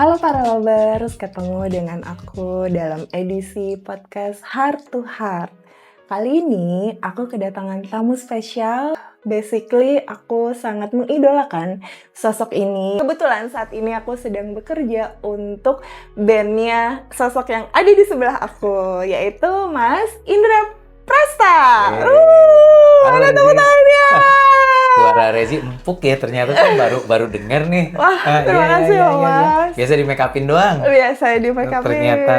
Halo para lovers, ketemu dengan aku dalam edisi podcast Heart to Heart. Kali ini aku kedatangan tamu spesial. Basically aku sangat mengidolakan sosok ini. Kebetulan saat ini aku sedang bekerja untuk bandnya sosok yang ada di sebelah aku, yaitu Mas Indra Prasta. Ada tepuk tangannya. Suara Rezi empuk ya, ternyata kan baru denger nih. Wah, terima kasih loh, Mas. Biasa di make upin doang. Biasa di make upin. Ternyata.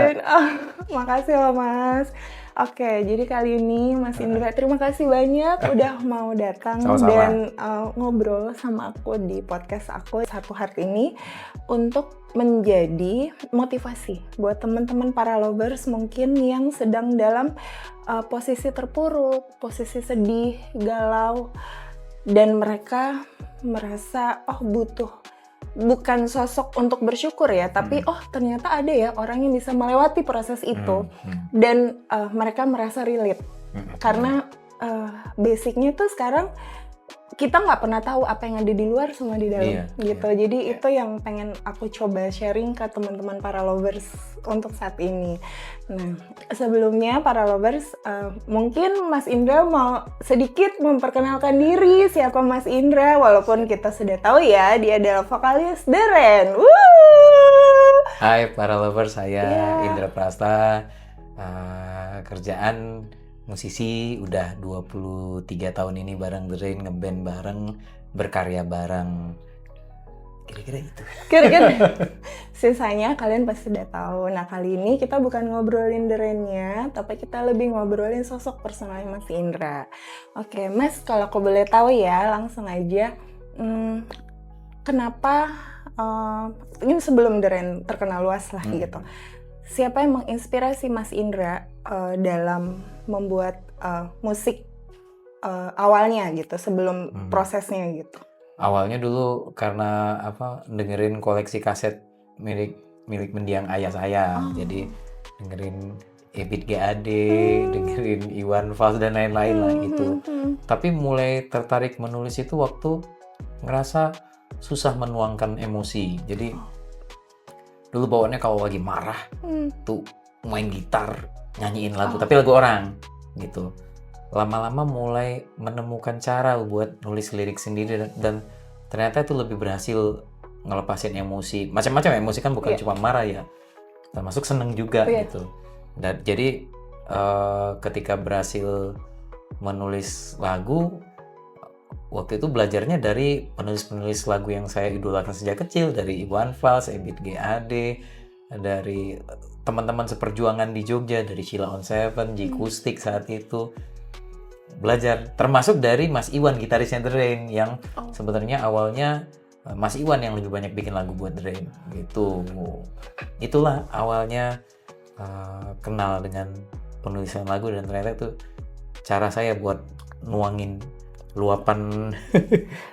Makasih loh, Mas. Oke, jadi kali ini Mas Indra, terima kasih banyak udah mau datang dan ngobrol sama aku di podcast aku Satu Heart ini untuk menjadi motivasi buat teman-teman para lovers mungkin yang sedang dalam posisi terpuruk, posisi sedih, galau, dan mereka merasa butuh bukan sosok untuk bersyukur ya, tapi ternyata ada ya orang yang bisa melewati proses itu dan mereka merasa relate karena basicnya tuh sekarang kita nggak pernah tahu apa yang ada di luar semua di dalam gitu. Jadi itu yang pengen aku coba sharing ke teman-teman para lovers untuk saat ini. Nah, sebelumnya para lovers, mungkin Mas Indra mau sedikit memperkenalkan diri siapa Mas Indra, walaupun kita sudah tahu ya dia adalah vokalis The Rain. Hai para lovers, saya Indra Prasta, kerjaan musisi, udah 23 tahun ini bareng The Rain, ngeband bareng, berkarya bareng. Kira-kira itu. Kira-kira sisanya kalian pasti udah tahu. Nah, kali ini kita bukan ngobrolin The Rain-nya, tapi kita lebih ngobrolin sosok personalnya Mas Indra. Oke, Mas, kalau aku boleh tahu ya, langsung aja. Kenapa ini sebelum The Rain terkenal luas lah gitu. Siapa yang menginspirasi Mas Indra dalam membuat musik awalnya gitu, sebelum prosesnya gitu? Awalnya dulu karena dengerin koleksi kaset milik mendiang ayah saya. Jadi dengerin Ebit GAD, dengerin Iwan Fals dan lain-lain lah gitu. Tapi mulai tertarik menulis itu waktu ngerasa susah menuangkan emosi. Jadi dulu bawaannya kalau lagi marah tuh main gitar, nyanyiin lagu, tapi lagu orang gitu. Lama-lama mulai menemukan cara buat nulis lirik sendiri dan ternyata itu lebih berhasil ngelepasin emosi. Macam-macam emosi kan bukan cuma marah ya, termasuk seneng juga gitu. Dan jadi ketika berhasil menulis lagu, waktu itu belajarnya dari penulis-penulis lagu yang saya idolakan sejak kecil, dari Iwan Fals, Ebit GAD, dari teman-teman seperjuangan di Jogja, dari Sheila on Seven, Jikustik saat itu. Belajar, termasuk dari Mas Iwan, gitarisnya The Rain, yang sebenarnya awalnya Mas Iwan yang lebih banyak bikin lagu buat The Rain gitu. Itulah awalnya kenal dengan penulisan lagu, dan ternyata itu cara saya buat nuangin luapan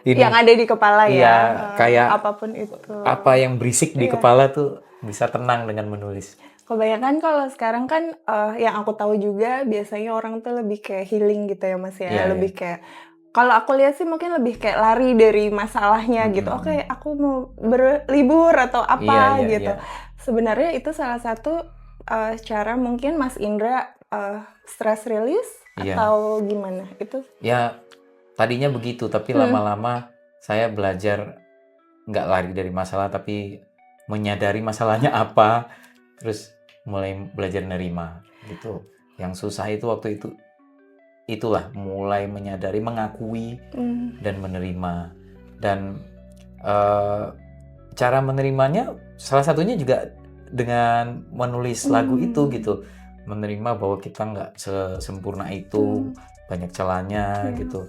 ini yang ada di kepala ya, kayak apapun itu, apa yang berisik di kepala tuh bisa tenang dengan menulis. Kebanyakan kalau sekarang kan yang aku tahu juga biasanya orang tuh lebih kayak healing gitu ya Mas ya, lebih kayak kalau aku lihat sih mungkin lebih kayak lari dari masalahnya gitu. Oke, aku mau berlibur atau apa gitu. Sebenarnya itu salah satu cara mungkin Mas Indra stress release atau gimana itu? Ya tadinya begitu, tapi lama-lama saya belajar nggak lari dari masalah, tapi menyadari masalahnya apa, terus mulai belajar nerima gitu. Yang susah itu waktu itu itulah mulai menyadari, mengakui dan menerima. Dan cara menerimanya salah satunya juga dengan menulis lagu itu gitu, menerima bahwa kita nggak sesempurna itu, banyak celahnya gitu.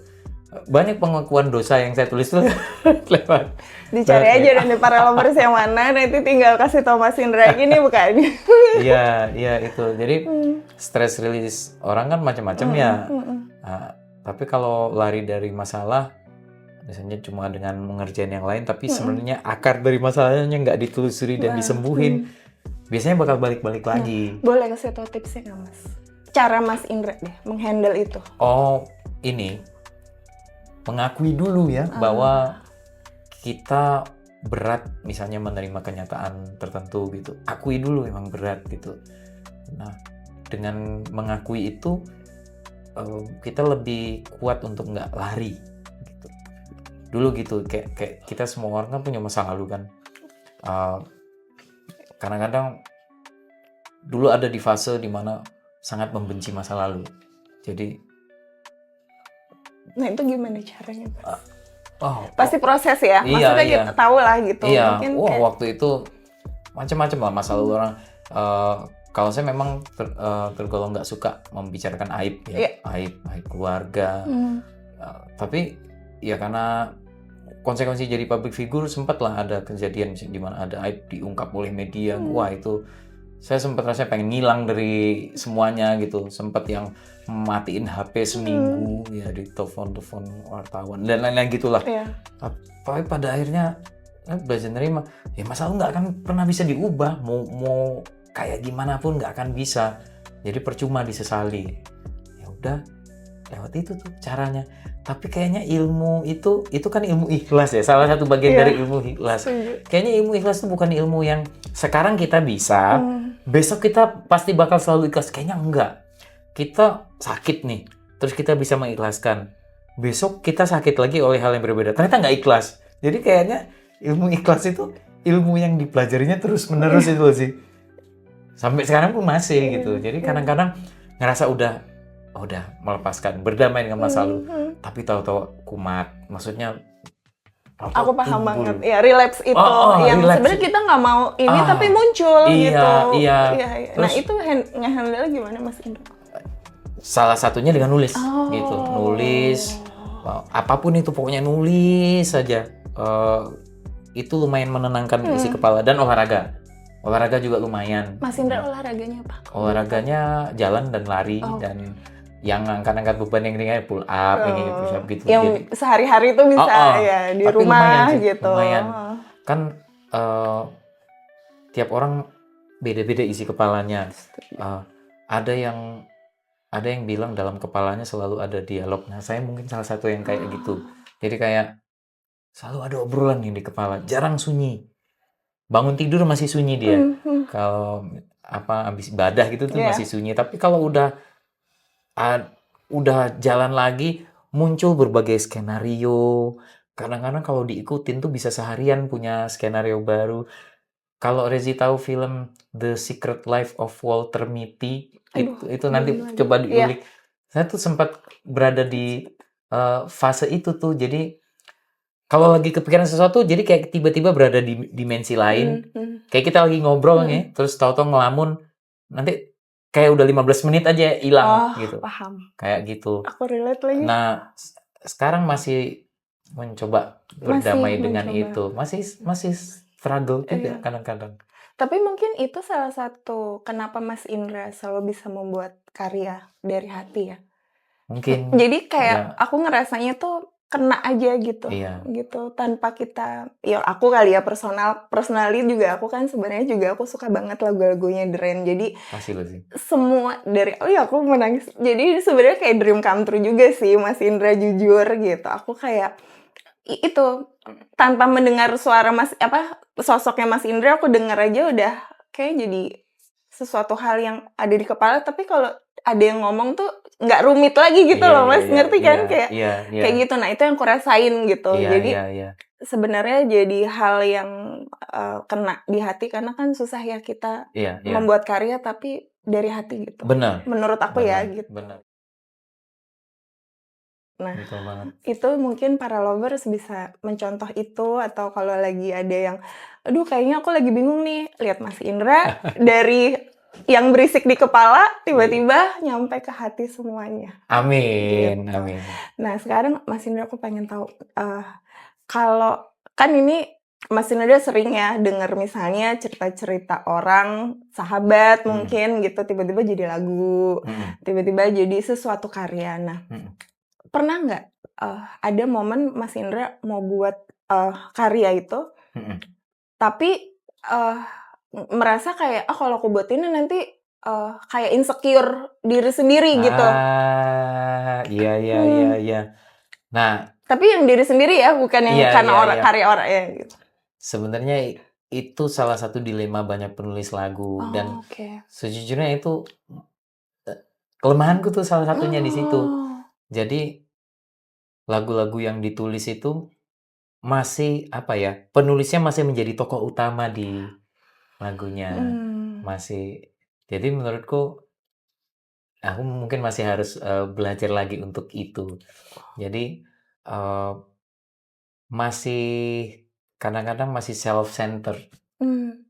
Banyak pengakuan dosa yang saya tulis tuh lewat. Dicari aja dari para lovers yang mana, nanti tinggal kasih tau Mas Indra gini bukan? Iya itu. Jadi stress release orang kan macam-macam ya. Tapi kalau lari dari masalah, biasanya cuma dengan mengerjain yang lain, tapi sebenarnya akar dari masalahnya nggak ditelusuri dan disembuhin, biasanya bakal balik-balik lagi. Boleh kasih tau tipsnya nggak Mas? Cara Mas Indra deh menghandle itu. Ini mengakui dulu ya bahwa kita berat misalnya menerima kenyataan tertentu gitu, akui dulu memang berat gitu. Nah, dengan mengakui itu kita lebih kuat untuk nggak lari gitu. Dulu gitu, kayak kita semua orang kan punya masa lalu kan. Kadang-kadang dulu ada di fase dimana sangat membenci masa lalu. Jadi, nah itu gimana caranya? Pasti proses ya, maksudnya iya. kita tahu lah gitu. Iya, Mungkin waktu itu macam-macam lah masa lalu orang. Kalau saya memang tergolong nggak suka membicarakan aib ya, aib keluarga. Tapi ya karena konsekuensi jadi public figure, sempat lah ada kejadian di mana ada aib diungkap oleh media. Wah, itu saya sempat rasanya pengen ngilang dari semuanya gitu. Sempat yang matiin HP seminggu, ya di telepon wartawan dan lain-lain gitulah. Tapi pada akhirnya belajar nerima. Ya masa lu nggak akan pernah bisa diubah. Mau kayak gimana pun nggak akan bisa. Jadi percuma disesali. Ya udah, lewat itu tuh caranya. Tapi kayaknya ilmu itu kan ilmu ikhlas ya. Salah satu bagian dari ilmu ikhlas. Kayaknya ilmu ikhlas itu bukan ilmu yang sekarang kita bisa, besok kita pasti bakal selalu ikhlas. Kayaknya enggak. Kita sakit nih, terus kita bisa mengikhlaskan. Besok kita sakit lagi oleh hal yang berbeda. Ternyata nggak ikhlas. Jadi kayaknya ilmu ikhlas itu ilmu yang dipelajarinya terus menerus itu sih. Sampai sekarang pun masih gitu. Jadi kadang-kadang ngerasa udah melepaskan, berdamai dengan masa lalu. Tapi tahu-tahu kumat. Maksudnya aku paham banget. Ya, relapse itu yang sebenarnya kita nggak mau ini tapi muncul gitu. Iya. Terus, nah, itu nge-handle gimana Mas Indra? Salah satunya dengan nulis gitu. Nulis apapun itu, pokoknya nulis saja. Itu lumayan menenangkan isi kepala. Dan olahraga juga lumayan. Mas Indra olahraganya apa? Olahraganya jalan dan lari dan yang angkat-angkat beban yang ringan, pull up, push up gitu. Yang jadi, sehari-hari itu bisa ya di rumah lumayan, gitu. Lumayan. Kan tiap orang beda-beda isi kepalanya. Ada yang bilang dalam kepalanya selalu ada dialog. Nah, saya mungkin salah satu yang kayak gitu. Jadi kayak selalu ada obrolan nih di kepala, jarang sunyi. Bangun tidur masih sunyi dia. Kalau habis ibadah gitu tuh masih sunyi. Tapi kalau udah jalan lagi, muncul berbagai skenario. Kadang-kadang kalau diikutin tuh bisa seharian punya skenario baru. Kalau Rezi tahu film The Secret Life of Walter Mitty, itu nanti coba diulik. Saya tuh sempat berada di fase itu tuh. Jadi kalau lagi kepikiran sesuatu, jadi kayak tiba-tiba berada di dimensi lain. Kayak kita lagi ngobrol nih, terus tahu-tahu ngelamun, nanti kayak udah 15 menit aja hilang gitu. Paham. Kayak gitu. Aku relate lagi. Nah, sekarang masih mencoba berdamai dengan itu. Masih struggle juga kadang-kadang. Tapi mungkin itu salah satu kenapa Mas Indra selalu bisa membuat karya dari hati ya. Mungkin. Jadi kayak aku ngerasanya tuh kena aja gitu. Iya. Gitu tanpa kita, ya aku kali ya personally juga aku kan sebenarnya juga aku suka banget lagu-lagunya The Rain. Jadi semua dari aku menangis. Jadi sebenarnya kayak dream come true juga sih Mas Indra, jujur gitu. Aku kayak itu tanpa mendengar suara sosoknya Mas Indra, aku dengar aja udah kayak jadi sesuatu hal yang ada di kepala. Tapi kalau ada yang ngomong tuh nggak rumit lagi gitu loh Mas, ngerti kan? Kayak gitu. Nah itu yang aku rasain gitu. Jadi sebenarnya jadi hal yang kena di hati, karena kan susah ya kita membuat karya tapi dari hati gitu. Benar. Menurut aku ya gitu. Benar. Nah, itu mungkin para lovers bisa mencontoh itu. Atau kalau lagi ada yang, aduh kayaknya aku lagi bingung nih, lihat Mas Indra dari yang berisik di kepala tiba-tiba nyampe ke hati semuanya. Amin, gitu. Amin. Nah sekarang Mas Indra aku pengen tahu, kalau kan ini Mas Indra sering ya dengar misalnya cerita-cerita orang, sahabat mungkin gitu, tiba-tiba jadi lagu, tiba-tiba jadi sesuatu karya. Nah, pernah nggak ada momen Mas Indra mau buat karya itu, tapi merasa kayak kalau aku buat ini nanti kayak insecure diri sendiri gitu. Iya. Nah, tapi yang diri sendiri ya, bukan yang karena karya orang ya gitu. sebenarnya itu salah satu dilema banyak penulis lagu dan Oke. sejujurnya itu kelemahanku tuh salah satunya di situ. Oh. Jadi lagu-lagu yang ditulis itu masih apa ya, penulisnya masih menjadi tokoh utama di lagunya. Mhm. Masih jadi menurutku aku mungkin masih harus, belajar lagi untuk itu. Jadi, eee, masih kadang-kadang masih self-centered,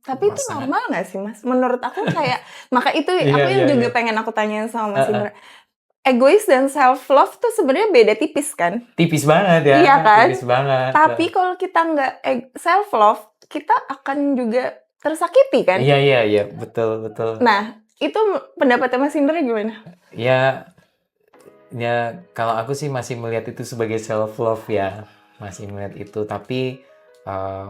Tapi itu sangat normal nggak sih, Mas? Menurut aku kayak maka itu iya aku yang iya juga iya, pengen aku tanyain sama Mas heeh, Indra. Egois dan self love tuh sebenarnya beda tipis kan? tipis banget ya, Iya kan? tipis banget, Tapi kalau kita nggak self love, kita akan juga tersakiti kan? iya iya iya, betul betul. Nah, itu pendapatnya Mas Indra gimana? Ya ya kalau aku sih masih melihat itu sebagai self love ya, masih melihat itu, tapi, eee,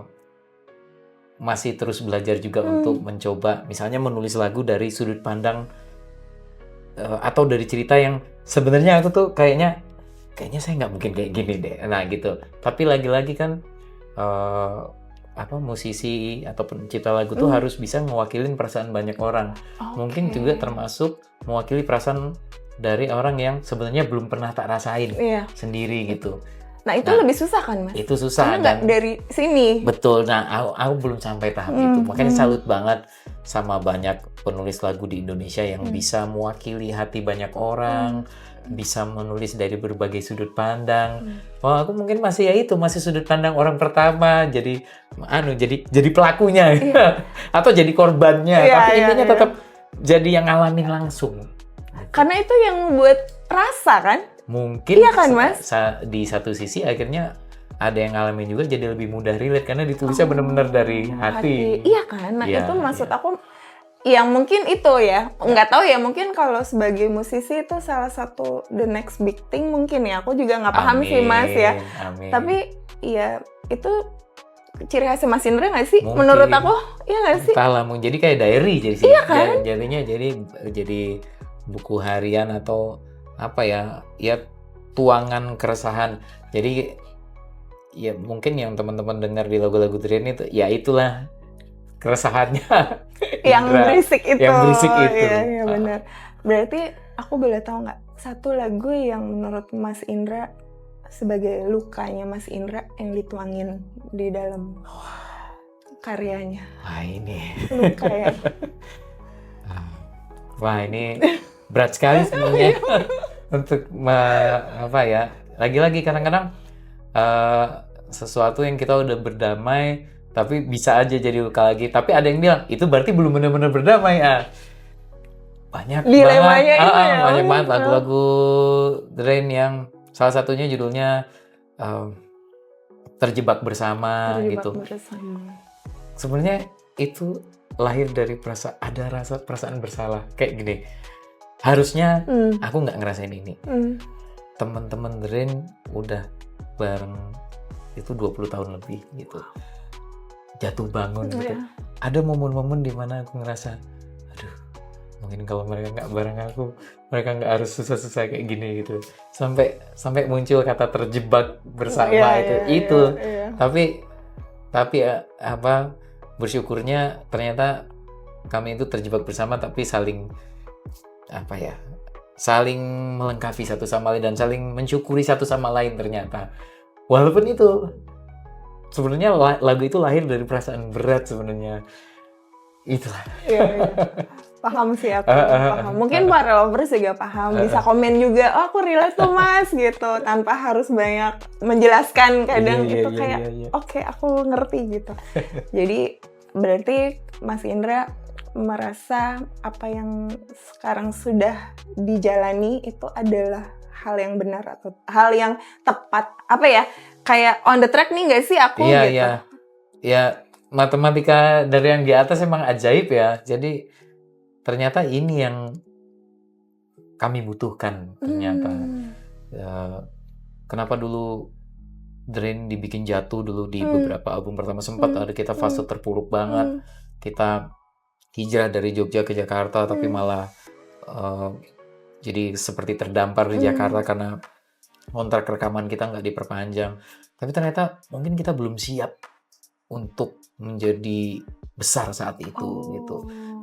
masih terus belajar juga untuk Mmm. mencoba misalnya menulis lagu dari sudut pandang atau dari cerita yang sebenarnya aku tuh kayaknya saya nggak mungkin kayak gini deh. Nah gitu. Tapi lagi-lagi kan eh, apa musisi atau pencipta lagu tuh Mmm. harus bisa mewakilin perasaan banyak orang. Mungkin Oke. juga termasuk mewakili perasaan dari orang yang sebenarnya belum pernah tak rasain Iya. sendiri gitu. Nah, itu Nah, lebih susah kan, Mas? itu Karena susah nggak dan dari sini. betul. Nah, aku belum sampai tahap itu. Makanya Mhm. salut banget sama banyak penulis lagu di Indonesia yang Mmm. bisa mewakili hati banyak orang, Mmm. bisa menulis dari berbagai sudut pandang. Mmm. Oh, aku mungkin masih ya itu, masih sudut pandang orang pertama, jadi pelakunya Iya. atau jadi korbannya, Iya tapi iya intinya iya. tetap jadi yang ngalamin langsung. Gitu. Karena itu yang buat rasa kan? Mungkin Iya kan, Mas? di satu sisi akhirnya ada yang ngalamin juga jadi lebih mudah relate karena ditulisnya benar-benar dari hati. Iya kan? Nah, Iya, itu maksud iya. aku yang mungkin itu ya, nggak tahu ya, mungkin kalau sebagai musisi itu salah satu the next big thing mungkin ya. Aku juga nggak paham sih, Mas ya. Amin, amin. Tapi ya itu ciri khasnya Mas Indra nggak sih? Mungkin. Menurut aku, iya nggak sih? Entahlah, jadi kayak diary jadi sih. Iya kan? Jadinya jadi buku harian atau apa ya? Ya tuangan keresahan. Jadi ya mungkin yang teman-teman dengar di lagu-lagu Drain itu ya itulah keresahannya Yang Indra. berisik itu. Yang berisik itu. Iya, iya benar. Berarti aku boleh tahu nggak satu lagu yang menurut Mas Indra sebagai lukanya Mas Indra yang dituangin di dalam karyanya? Wah ini. Luka ya? Wah ini berat sekali sebenarnya untuk apa ya? Lagi-lagi kadang-kadang sesuatu yang kita udah berdamai tapi bisa aja jadi luka lagi. Tapi ada yang bilang itu berarti belum benar-benar berdamai. Banyak Dilemanya banget, itu ya. banyak banget lagu-lagu Drain yang salah satunya judulnya Terjebak Bersama Terjebak gitu. bersama. Sebenarnya itu lahir dari perasaan bersalah kayak gini. Harusnya aku nggak ngerasain ini. Teman-teman Drain udah bareng itu 20 tahun lebih gitu. Jatuh bangun gitu. Iya. Ada momen-momen di mana aku ngerasa, aduh, mungkin kalau mereka nggak bareng aku, mereka nggak harus susah-susah kayak gini gitu. Sampai muncul kata terjebak bersama itu. Iya. Tapi apa bersyukurnya ternyata kami itu terjebak bersama tapi saling apa ya? Saling melengkapi satu sama lain dan saling mensyukuri satu sama lain ternyata. Walaupun itu sebenarnya lagu itu lahir dari perasaan berat sebenarnya. Itulah. Iya. Paham sih aku, paham. Mungkin para lovers juga paham, bisa komen juga, oh aku relate tuh Mas, gitu. Tanpa harus banyak menjelaskan kadang gitu, kayak oke, aku ngerti gitu. Jadi berarti Mas Indra merasa apa yang sekarang sudah dijalani itu adalah hal yang benar atau hal yang tepat, apa ya, kayak on the track nih nggak sih aku Iya, gitu. iya. Ya, matematika dari yang di atas emang ajaib ya. Jadi ternyata ini yang kami butuhkan ternyata. Kenapa dulu Drain dibikin jatuh dulu di beberapa album pertama sempat ada kita fase terpuruk banget. Kita hijrah dari Jogja ke Jakarta tapi malah jadi seperti terdampar di Jakarta karena kontrak rekaman kita nggak diperpanjang. Tapi ternyata mungkin kita belum siap untuk menjadi besar saat itu gitu.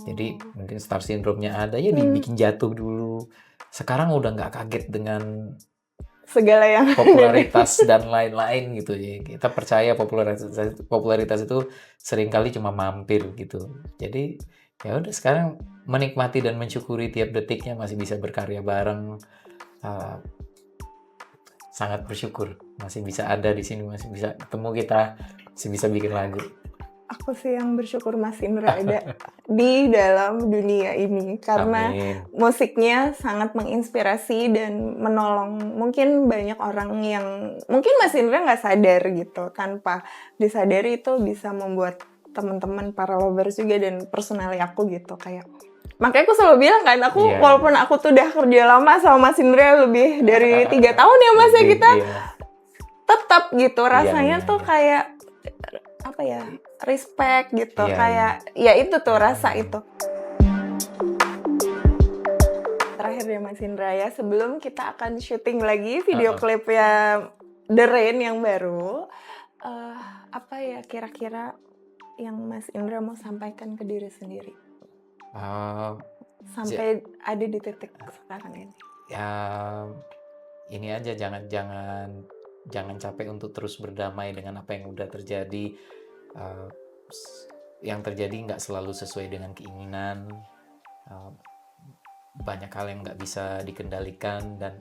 Jadi mungkin star syndrome-nya ada ya, dibikin jatuh dulu. Sekarang udah nggak kaget dengan segala yang popularitas dan lain-lain gitu ya. Kita percaya popularitas itu seringkali cuma mampir gitu. Jadi ya udah, sekarang menikmati dan mensyukuri tiap detiknya, masih bisa berkarya bareng. Sangat bersyukur masih bisa ada di sini, masih bisa ketemu kita, masih bisa bikin lagu. Aku sih yang bersyukur Mas Indra ada di dalam dunia ini, karena Amin. musiknya sangat menginspirasi dan menolong mungkin banyak orang yang mungkin Mas Indra nggak sadar gitu. Tanpa disadari itu bisa membuat teman-teman para lovers juga dan personally aku gitu, kayak makanya aku selalu bilang kan, aku walaupun aku tuh udah kerja lama sama Mas Indra lebih dari 3 tahun ya Mas ya, kita tetap gitu rasanya tuh kayak apa ya, respect gitu, kayak ya itu tuh rasa itu. Terakhir deh Mas Indra ya, sebelum kita akan syuting lagi video klipnya The Rain yang baru, apa ya kira-kira yang Mas Indra mau sampaikan ke diri sendiri sampai ada di titik sekarang ini? Ya ini aja, jangan capek untuk terus berdamai dengan apa yang udah terjadi. Yang terjadi nggak selalu sesuai dengan keinginan, banyak hal yang nggak bisa dikendalikan, dan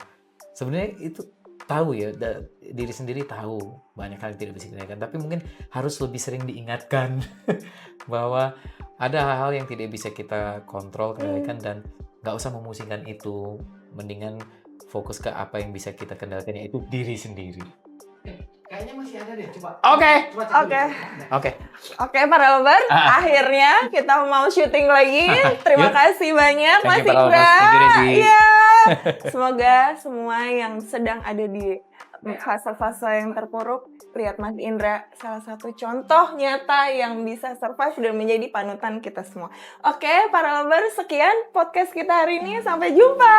sebenarnya itu tahu ya, diri sendiri tahu banyak hal yang tidak bisa dikendalikan, tapi mungkin harus lebih sering diingatkan bahwa ada hal-hal yang tidak bisa kita kontrol, kendalikan, dan nggak usah memusingkan itu, mendingan fokus ke apa yang bisa kita kendalikan, yaitu diri sendiri. Kayaknya masih ada deh, coba. Oke, para lovers, akhirnya kita mau syuting lagi. Terima kasih banyak Mas Indra. Iya. Semoga semua yang sedang ada di fase-fase yang terpuruk, lihat Mas Indra salah satu contoh nyata yang bisa survive dan menjadi panutan kita semua. Oke, para lovers, sekian podcast kita hari ini. Sampai jumpa.